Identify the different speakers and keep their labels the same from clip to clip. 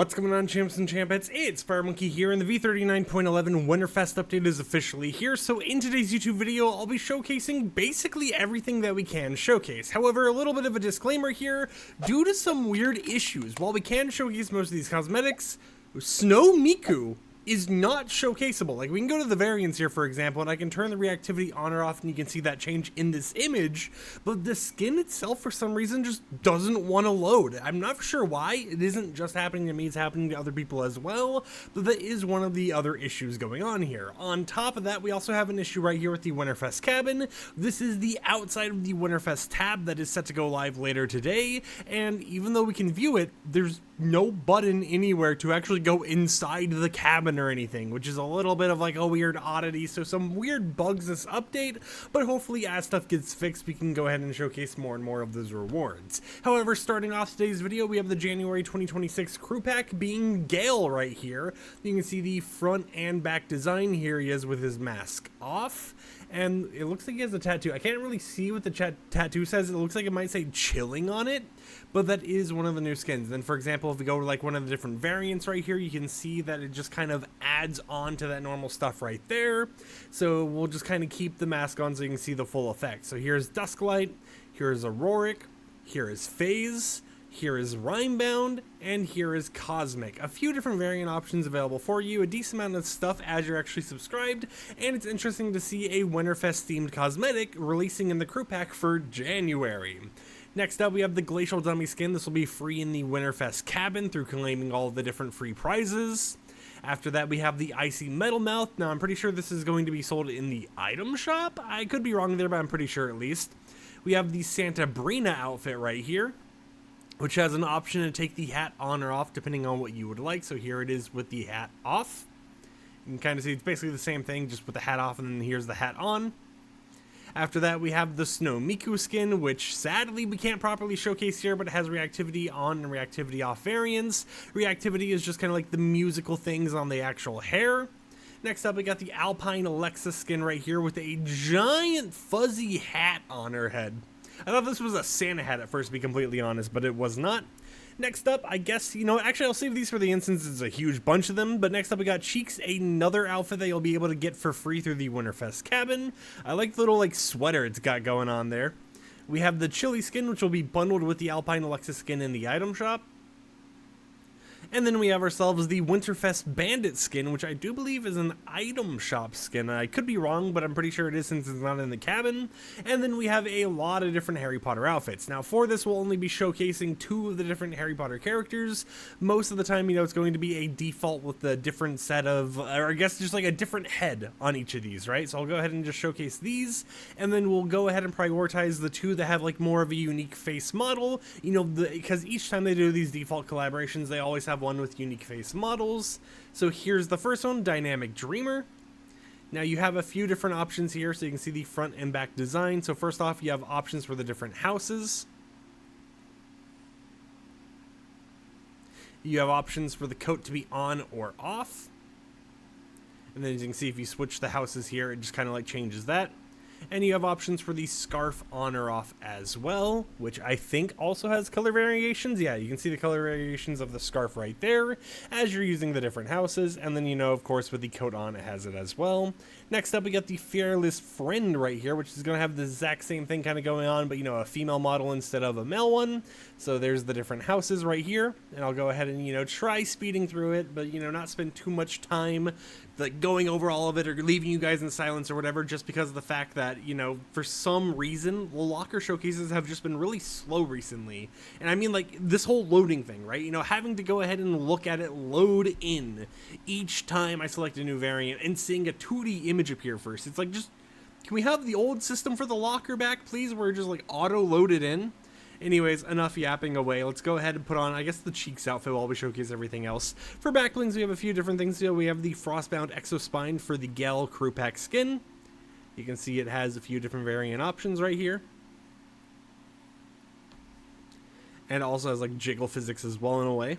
Speaker 1: What's going on, champs and champettes? It's FireMonkey here, and the V39.11 Winterfest update is officially here. So in today's YouTube video, I'll be showcasing basically everything that we can showcase. However, a little bit of a disclaimer here, due to some weird issues, while we can showcase most of these cosmetics, Snow Miku is not showcaseable. Like, we can go to the variants here, for example, and I can turn the reactivity on or off, and you can see that change in this image, but the skin itself, for some reason, just doesn't want to load. I'm not sure why. It isn't just happening to me, it's happening to other people as well, but that is one of the other issues going on here. On top of that, we also have an issue right here with the Winterfest cabin. This is the outside of the Winterfest tab that is set to go live later today, and even though we can view it, there's no button anywhere to actually go inside the cabin or anything, which is a little bit of like a weird oddity. So some weird bugs this update, but hopefully as stuff gets fixed, we can go ahead and showcase more and more of those rewards. However, starting off today's video, we have the January 2026 crew pack being Gale right here. You can see the front and back design here. He is with his mask off, and it looks like he has a tattoo. I can't really see what the tattoo says. It looks like it might say chilling on it, but that is one of the new skins. Then, for example, if we go to like one of the different variants right here, you can see that it just kind of adds on to that normal stuff right there. So we'll just kind of keep the mask on so you can see the full effect. So here's Dusklight, here's Auroric, here is Phase, here is Rhymebound, and here is Cosmic. A few different variant options available for you, a decent amount of stuff as you're actually subscribed, and it's interesting to see a Winterfest themed cosmetic releasing in the crew pack for January. Next up, we have the Glacial Dummy skin. This will be free in the Winterfest cabin through claiming all of the different free prizes. After that, we have the Icy Metal Mouth. Now, I'm pretty sure this is going to be sold in the item shop. I could be wrong there, but I'm pretty sure at least. We have the Santa Brina outfit right here, which has an option to take the hat on or off depending on what you would like. So here it is with the hat off. You can kind of see it's basically the same thing, just with the hat off, and then here's the hat on. After that, we have the Snow Miku skin, which sadly we can't properly showcase here, but it has reactivity on and reactivity off variants. Reactivity is just kind of like the musical things on the actual hair. Next up, we got the Alpine Alexa skin right here with a giant fuzzy hat on her head. I thought this was a Santa hat at first, to be completely honest, but it was not. Next up, I guess, actually I'll save these for the instance. It's a huge bunch of them, but next up we got Cheeks, another outfit that you'll be able to get for free through the Winterfest cabin. I like the little sweater it's got going on there. We have the Chili skin, which will be bundled with the Alpine Alexa skin in the item shop. And then we have ourselves the Winterfest Bandit skin, which I do believe is an item shop skin. I could be wrong, but I'm pretty sure it is since it's not in the cabin. And then we have a lot of different Harry Potter outfits. Now, for this, we'll only be showcasing 2 of the different Harry Potter characters. Most of the time, it's going to be a default with a different set of, or I guess just like a different head on each of these, right? So I'll go ahead and just showcase these, and then we'll go ahead and prioritize the 2 that have like more of a unique face model, because each time they do these default collaborations, they always have one with unique face models. So here's the first one, Dynamic Dreamer. Now you have a few different options here, so you can see the front and back design. So first off, you have options for the different houses. You have options for the coat to be on or off. And then as you can see, if you switch the houses here, it just kind of like changes that. And you have options for the scarf on or off as well, which I think also has color variations. Yeah, you can see the color variations of the scarf right there as you're using the different houses. And then, of course, with the coat on, it has it as well. Next up, we got the Fearless Friend right here, which is going to have the exact same thing kind of going on, but, a female model instead of a male one. So there's the different houses right here. And I'll go ahead and, try speeding through it, but, not spend too much time like going over all of it or leaving you guys in silence or whatever, just because of the fact that, for some reason, the locker showcases have just been really slow recently. And I mean, like, this whole loading thing, right? Having to go ahead and look at it load in each time I select a new variant and seeing a 2D image appear first. It's like, just, can we have the old system for the locker back, please, where it just, like, auto-loaded in? Anyways, enough yapping away. Let's go ahead and put on, I guess, the Cheeks outfit while we showcase everything else. For back blings, we have a few different things. We have the Frostbound Exospine for the Gale crew pack skin. You can see it has a few different variant options right here. And it also has like jiggle physics as well in a way.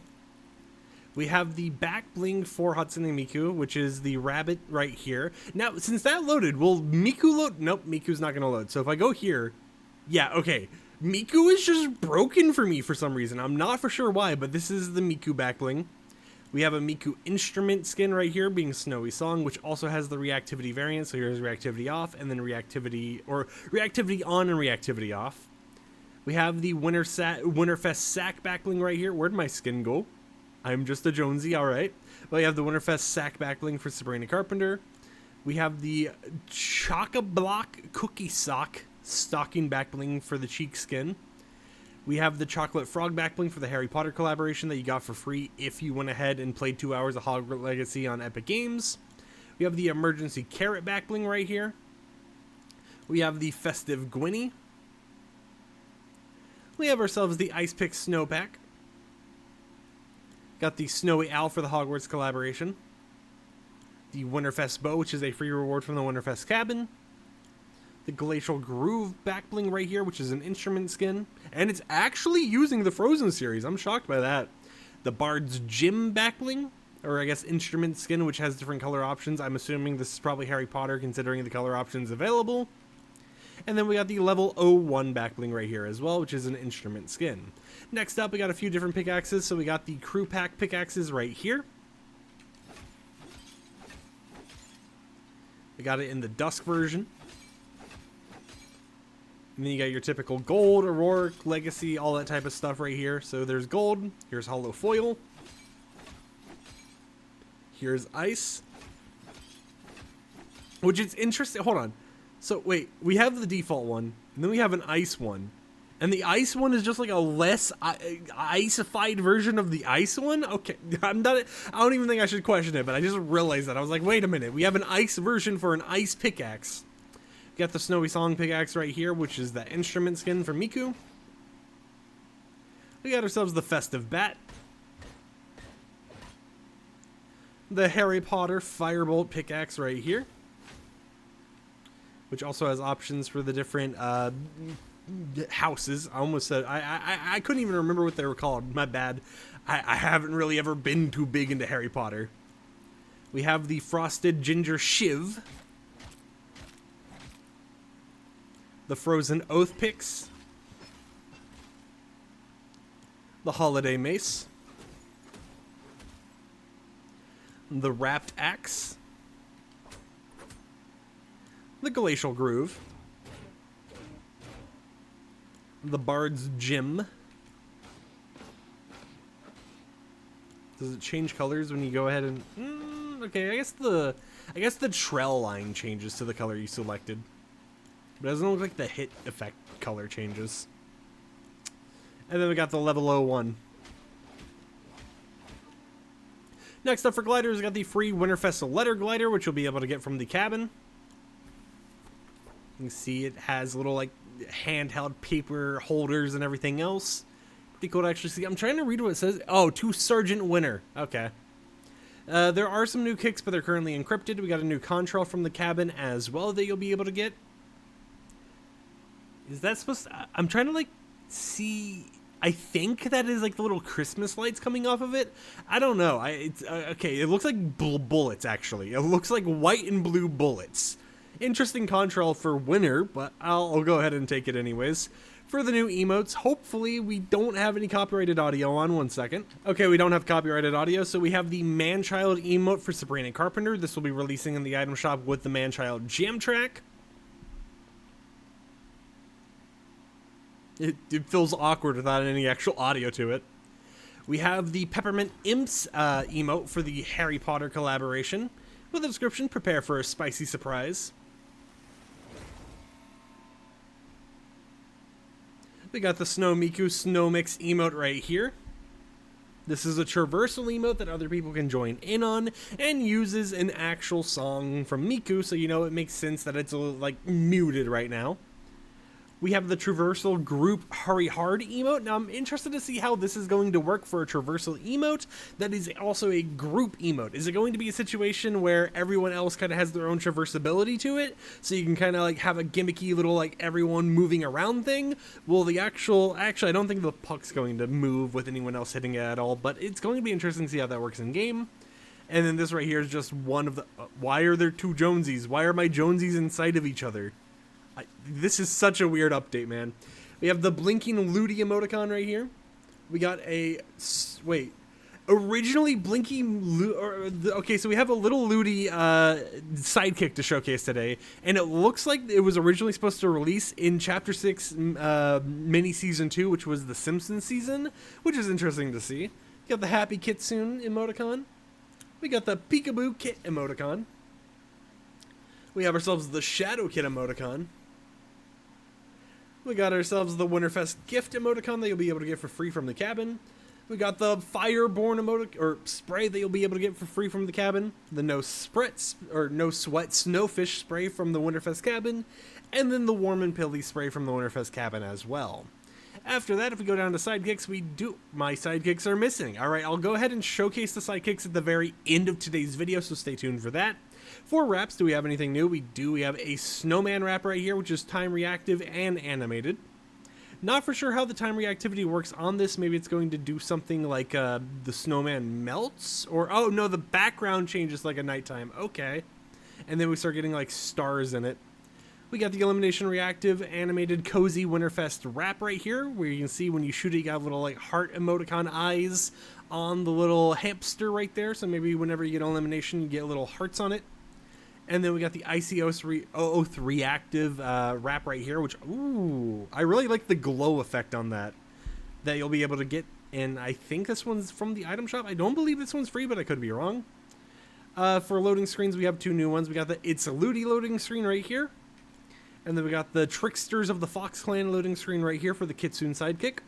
Speaker 1: We have the back bling for Hatsune Miku, which is the rabbit right here. Now, since that loaded, will Miku load? Nope, Miku's not going to load. So if I go here, yeah, okay. Miku is just broken for me for some reason. I'm not for sure why, but this is the Miku back bling. We have a Miku instrument skin right here being Snowy Song, which also has the reactivity variant. So here's reactivity off and then reactivity on and reactivity off. We have the Winterfest sack backbling right here. Where'd my skin go? I'm just a Jonesy, all right. Well, we have the Winterfest sack backbling for Sabrina Carpenter. We have the Chock-a-Block Cookie Sock stocking backbling for the cheek skin. We have the Chocolate Frog backbling for the Harry Potter collaboration that you got for free if you went ahead and played 2 hours of Hogwarts Legacy on Epic Games. We have the Emergency Carrot backbling right here. We have the Festive Gwynny. We have ourselves the Ice Pick Snow Pack. Got the Snowy Owl for the Hogwarts collaboration. The Winterfest Bow, which is a free reward from the Winterfest cabin. The Glacial Groove backbling right here, which is an instrument skin. And it's actually using the Frozen series. I'm shocked by that. The Bard's Gym backbling, or I guess instrument skin, which has different color options. I'm assuming this is probably Harry Potter, considering the color options available. And then we got the level 01 backbling right here as well, which is an instrument skin. Next up, we got a few different pickaxes. So we got the Crew Pack pickaxes right here. We got it in the Dusk version. And then you got your typical gold, Aurora, Legacy, all that type of stuff right here. So there's gold. Here's hollow foil. Here's ice. Which is interesting. Hold on. So wait, we have the default one, and then we have an ice one. And the ice one is just like a less icified version of the ice one? Okay, I don't even think I should question it, but I just realized that. I was like, wait a minute, we have an ice version for an ice pickaxe. We got the Snowy Song pickaxe right here, which is the instrument skin for Miku. We got ourselves the Festive Bat. The Harry Potter Firebolt pickaxe right here, which also has options for the different houses. I almost said I couldn't even remember what they were called. My bad. I haven't really ever been too big into Harry Potter. We have the Frosted Ginger Shiv, the Frozen Oath Picks, the Holiday Mace, the Wrapped Axe, the Glacial Groove, the Bard's Gym. Does it change colors when you go ahead and... okay, I guess the trail line changes to the color you selected. But it doesn't look like the hit effect color changes. And then we got the level 01. Next up for gliders, we got the free Winterfest letter glider, which you'll be able to get from the cabin. You can see it has little like handheld paper holders and everything else. Pretty cool to actually see. I'm trying to read what it says. Oh, to Sergeant Winter. Okay. There are some new kicks, but they're currently encrypted. We got a new Contrail from the cabin as well that you'll be able to get. Is that supposed to... I'm trying to like see... I think that is like the little Christmas lights coming off of it. I don't know. It's okay, it looks like bullets actually. It looks like white and blue bullets. Interesting Contrail for winter, but I'll go ahead and take it anyways. For the new emotes, hopefully we don't have any copyrighted audio on. 1 second. Okay, we don't have copyrighted audio, so we have the Man-Child emote for Sabrina Carpenter. This will be releasing in the item shop with the Man-Child jam track. It feels awkward without any actual audio to it. We have the Peppermint Imps emote for the Harry Potter collaboration. With a description, prepare for a spicy surprise. We got the Snow Miku Snow Mix emote right here. This is a traversal emote that other people can join in on and uses an actual song from Miku, so you know it makes sense that it's a little, like, muted right now. We have the Traversal Group Hurry Hard emote. Now, I'm interested to see how this is going to work for a traversal emote that is also a group emote. Is it going to be a situation where everyone else kind of has their own traversability to it? So you can kind of like have a gimmicky little like everyone moving around thing? Will the actually, I don't think the puck's going to move with anyone else hitting it at all, but it's going to be interesting to see how that works in game. And then this right here is just one of the... why are there two Jonesies? Why are my Jonesies inside of each other? This is such a weird update, man. We have the blinking Looty emoticon right here. We got a... wait. Originally, okay, so we have a little Looty Sidekick to showcase today, and it looks like it was originally supposed to release in Chapter 6 mini Season 2, which was the Simpsons season, which is interesting to see. You got the Happy Kitsune emoticon. We got the Peekaboo Kit emoticon. We have ourselves the Shadow Kit emoticon. We got ourselves the Winterfest gift emoticon that you'll be able to get for free from the cabin. We got the Fireborn spray that you'll be able to get for free from the cabin. The No Sweat Snowfish spray from the Winterfest cabin. And then the Warm and Pilly spray from the Winterfest cabin as well. After that, if we go down to sidekicks, my sidekicks are missing. Alright, I'll go ahead and showcase the sidekicks at the very end of today's video, so stay tuned for that. For wraps, do we have anything new? We have a snowman wrap right here, which is time reactive and animated. Not for sure how the time reactivity works on this. Maybe it's going to do something like the snowman melts, or oh no, the background changes like a nighttime. Okay, and then we start getting like stars in it. We got the elimination reactive animated cozy Winterfest wrap right here, where you can see when you shoot it, you got little like heart emoticon eyes on the little hamster right there. So maybe whenever you get elimination, you get little hearts on it. And then we got the Oath reactive wrap right here, which, ooh, I really like the glow effect on that you'll be able to get. And I think this one's from the item shop. I don't believe this one's free, but I could be wrong. For loading screens, we have two new ones. We got the It's a Looty loading screen right here. And then we got the Tricksters of the Fox Clan loading screen right here for the Kitsune Sidekick.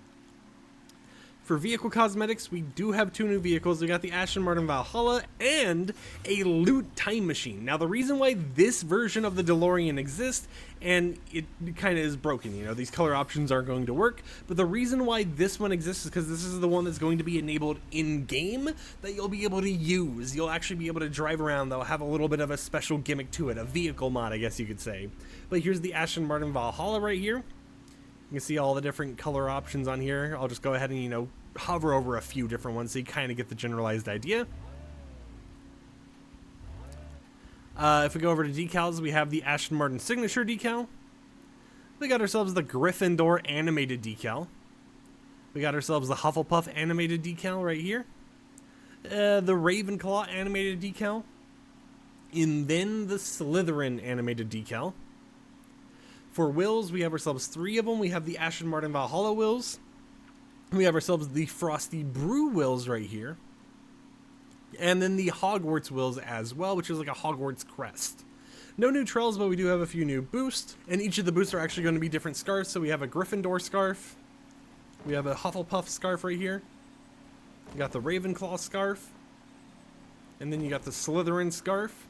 Speaker 1: For vehicle cosmetics, we do have two new vehicles. We got the Aston Martin Valhalla and a Loot Time Machine. Now, the reason why this version of the DeLorean exists, and it kind of is broken, you know, these color options aren't going to work, but the reason why this one exists is because this is the one that's going to be enabled in-game that you'll be able to use. You'll actually be able to drive around. They'll have a little bit of a special gimmick to it, a vehicle mod, I guess you could say. But here's the Aston Martin Valhalla right here. You can see all the different color options on here. I'll just go ahead and, you know, hover over a few different ones so you kind of get the generalized idea. If we go over to decals, we have the Aston Martin signature decal. We got ourselves the Gryffindor animated decal. We got ourselves the Hufflepuff animated decal right here. The Ravenclaw animated decal. And then the Slytherin animated decal. For wheels, we have ourselves three of them. We have the Aston Martin Valhalla wheels. We have ourselves the Frosty Brew wheels right here. And then the Hogwarts wheels as well, which is like a Hogwarts crest. No new trails, but we do have a few new boosts. And each of the boosts are actually going to be different scarves. So we have a Gryffindor scarf. We have a Hufflepuff scarf right here. We got the Ravenclaw scarf. And then you got the Slytherin scarf.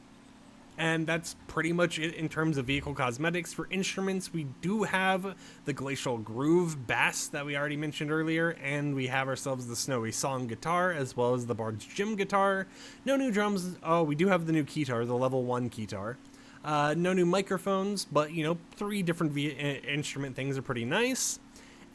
Speaker 1: And that's pretty much it in terms of vehicle cosmetics. For instruments, we do have the Glacial Groove bass that we already mentioned earlier, and we have ourselves the Snowy Song guitar, as well as the Bard's Gym guitar. No new drums. Oh, we do have the new keytar, the level 1 keytar. No new microphones, but, you know, 3 different instrument things are pretty nice.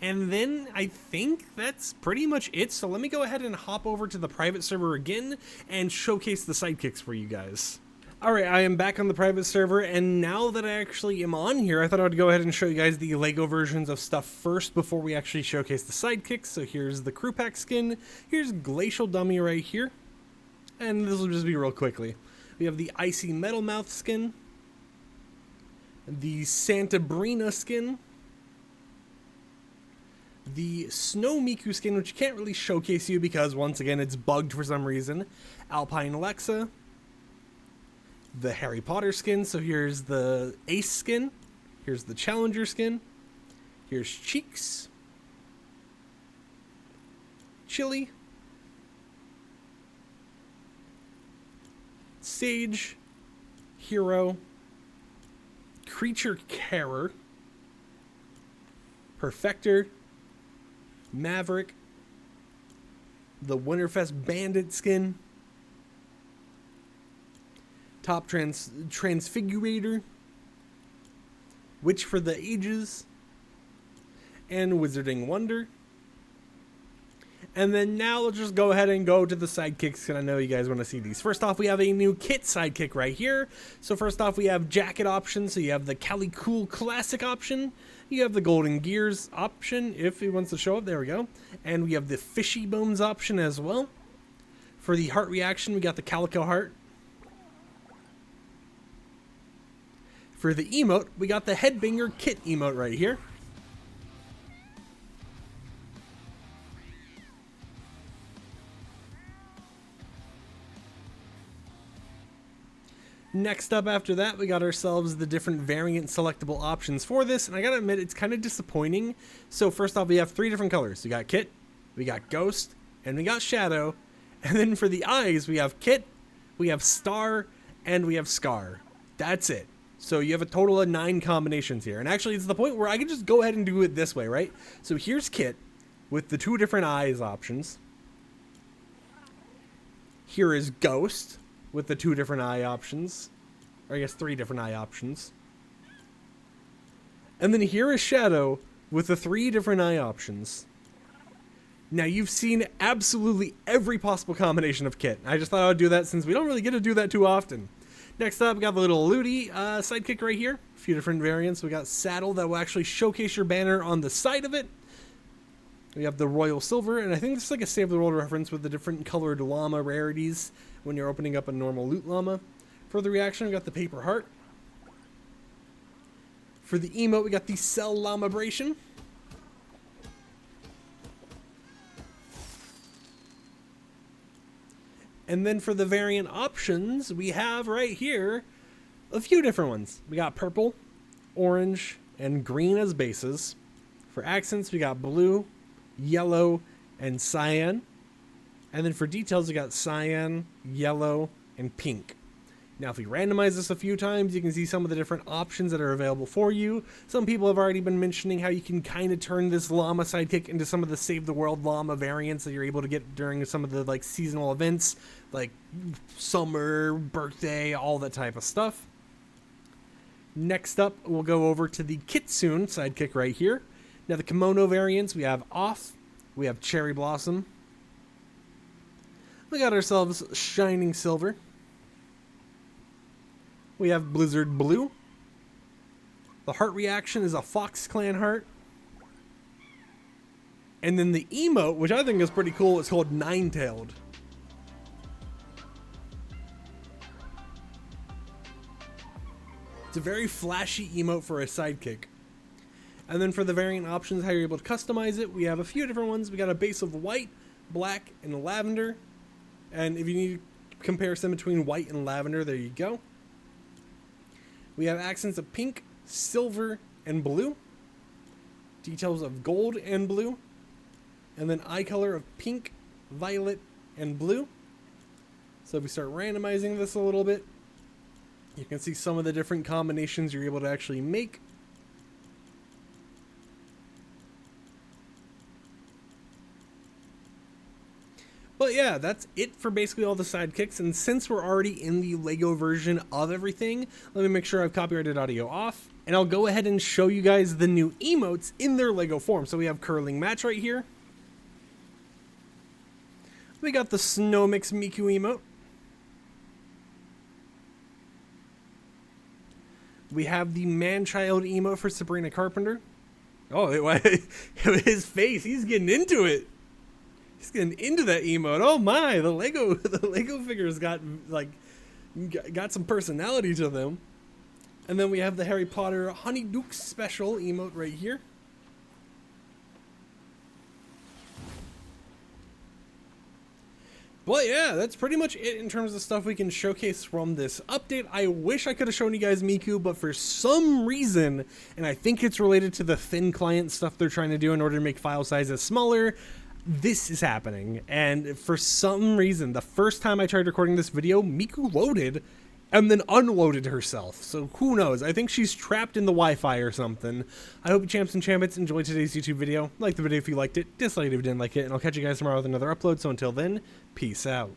Speaker 1: And then I think that's pretty much it. So let me go ahead and hop over to the private server again and showcase the sidekicks for you guys. Alright, I am back on the private server, and now that I actually am on here, I thought I would go ahead and show you guys the LEGO versions of stuff first before we actually showcase the sidekicks. So here's the Crew Pack skin, here's Glacial Dummy right here, and this will just be real quickly. We have the Icy Metal Mouth skin, the Santa Brina skin, the Snow Miku skin, which can't really showcase you because, once again, it's bugged for some reason, Alpine Alexa, the Harry Potter skin. So here's the Ace skin, here's the Challenger skin, here's Cheeks, Chili, Sage, Hero, Creature Carer, Perfector, Maverick, the Winterfest Bandit skin, Top Transfigurator, Witch for the Ages, and Wizarding Wonder. And then now let's just go ahead and go to the sidekicks, because I know you guys want to see these. First off, we have a new kit sidekick right here. So first off, we have jacket options. So you have the Cali Cool Classic option. You have the Golden Gears option, if it wants to show up. There we go. And we have the Fishy Bones option as well. For the heart reaction, we got the Calico Heart. For the emote, we got the Headbanger Kit emote right here. Next up after that, we got ourselves the different variant selectable options for this, and I gotta admit, it's kind of disappointing. So first off, we have 3 different colors. We got Kit, we got Ghost, and we got Shadow. And then for the eyes, we have Kit, we have Star, and we have Scar. That's it. So you have a total of 9 combinations here. And actually, it's the point where I can just go ahead and do it this way, right? So here's Kit with the 2 different eyes options. Here is Ghost with the 2 different eye options. Or I guess 3 different eye options. And then here is Shadow with the 3 different eye options. Now, you've seen absolutely every possible combination of Kit. I just thought I would do that since we don't really get to do that too often. Next up, we got the little Looty Sidekick right here. A few different variants. We got Saddle that will actually showcase your banner on the side of it. We have the Royal Silver, and I think this is like a Save the World reference with the different colored llama rarities when you're opening up a normal loot llama. For the reaction, we got the Paper Heart. For the emote, we got the Cell Llama-bration. And then for the variant options, we have right here a few different ones. We got purple, orange, and green as bases. For accents, we got blue, yellow, and cyan. And then for details, we got cyan, yellow, and pink. Now, if we randomize this a few times, you can see some of the different options that are available for you. Some people have already been mentioning how you can kind of turn this llama sidekick into some of the Save the World llama variants that you're able to get during some of the like seasonal events, like summer, birthday, all that type of stuff. Next up, we'll go over to the Kitsune sidekick right here. Now, the kimono variants, we have Off, we have Cherry Blossom. We got ourselves Shining Silver. We have Blizzard Blue. The heart reaction is a Fox Clan heart. And then the emote, which I think is pretty cool, it's called Nine-Tailed. It's a very flashy emote for a sidekick. And then for the variant options, how you're able to customize it, we have a few different ones. We got a base of white, black, and lavender. And if you need a comparison between white and lavender, there you go. We have accents of pink, silver, and blue. Details of gold and blue. And then eye color of pink, violet, and blue. So if we start randomizing this a little bit, you can see some of the different combinations you're able to actually make. But yeah, that's it for basically all the sidekicks, and since we're already in the Lego version of everything, let me make sure I've copyrighted audio off, and I'll go ahead and show you guys the new emotes in their Lego form. So we have Curling Match right here. We got the Snow Mix Miku emote. We have the Man-Child emote for Sabrina Carpenter. Oh, his face, he's getting into it. He's getting into that emote. Oh my, the Lego figures got some personality to them. And then we have the Harry Potter Honeyduke special emote right here. But yeah, that's pretty much it in terms of stuff we can showcase from this update. I wish I could have shown you guys Miku, but for some reason, and I think it's related to the thin client stuff they're trying to do in order to make file sizes smaller, this is happening. And for some reason, the first time I tried recording this video, Miku loaded and then unloaded herself. So who knows? I think she's trapped in the Wi-Fi or something. I hope you champs and champions enjoyed today's YouTube video. Like the video if you liked it, dislike it if you didn't like it, and I'll catch you guys tomorrow with another upload. So until then, peace out.